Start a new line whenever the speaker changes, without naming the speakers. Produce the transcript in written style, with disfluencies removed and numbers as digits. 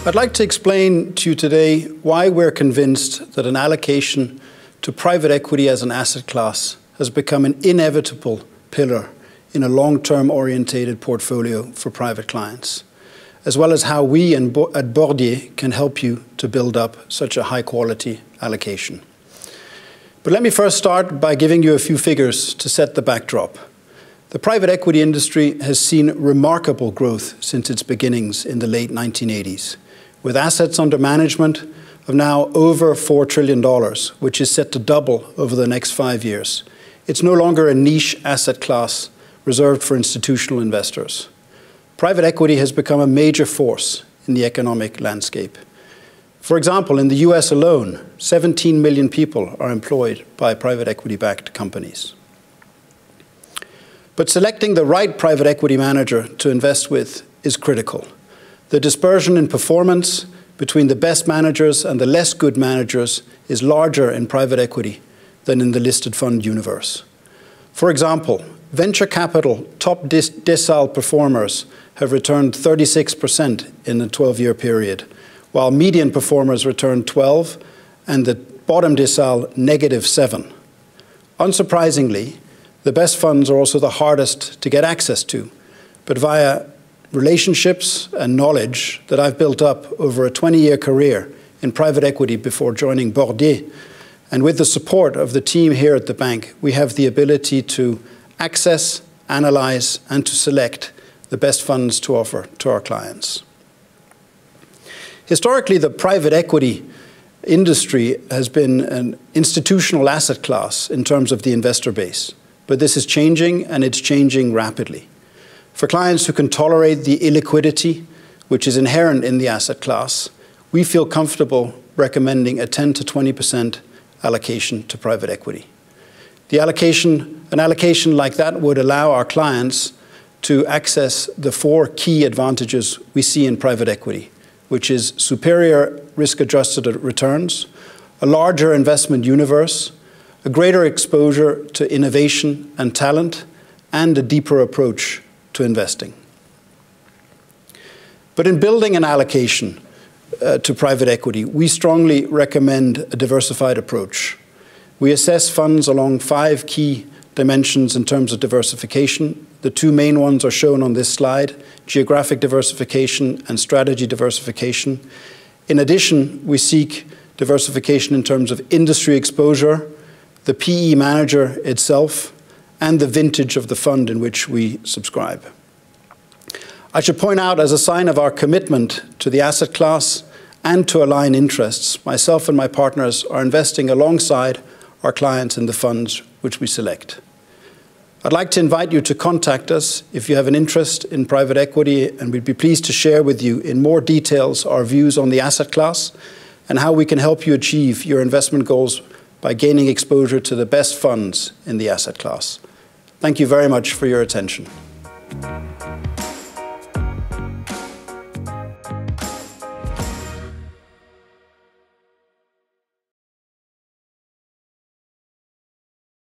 I'd like to explain to you today why we're convinced that an allocation to private equity as an asset class has become an inevitable pillar in a long-term orientated portfolio for private clients, as well as how we at Bordier can help you to build up such a high-quality allocation. But let me first start by giving you a few figures to set the backdrop. The private equity industry has seen remarkable growth since its beginnings in the late 1980s, with assets under management of now over $4 trillion, which is set to double over the next 5 years. It's no longer a niche asset class reserved for institutional investors. Private equity has become a major force in the economic landscape. For example, in the US alone, 17 million people are employed by private equity-backed companies. But selecting the right private equity manager to invest with is critical. The dispersion in performance between the best managers and the less good managers is larger in private equity than in the listed fund universe. For example, venture capital top decile performers have returned 36% in a 12-year period, while median performers returned 12% and the bottom decile -7%. Unsurprisingly, the best funds are also the hardest to get access to, but via relationships and knowledge that I've built up over a 20-year career in private equity before joining Bordier, and with the support of the team here at the bank, we have the ability to access, analyze, and to select the best funds to offer to our clients. Historically, the private equity industry has been an institutional asset class in terms of the investor base, but this is changing, and it's changing rapidly. For clients who can tolerate the illiquidity, which is inherent in the asset class, we feel comfortable recommending a 10 to 20% allocation to private equity. An allocation like that would allow our clients to access the 4 key advantages we see in private equity, which is superior risk-adjusted returns, a larger investment universe, a greater exposure to innovation and talent, and a deeper approach to investing. But in building an allocation to private equity, we strongly recommend a diversified approach. We assess funds along 5 key dimensions in terms of diversification. The 2 main ones are shown on this slide: geographic diversification and strategy diversification. In addition, we seek diversification in terms of industry exposure, the PE manager itself, and the vintage of the fund in which we subscribe. I should point out, as a sign of our commitment to the asset class and to align interests, myself and my partners are investing alongside our clients in the funds which we select. I'd like to invite you to contact us if you have an interest in private equity, and we'd be pleased to share with you in more details our views on the asset class and how we can help you achieve your investment goals by gaining exposure to the best funds in the asset class. Thank you very much for your attention.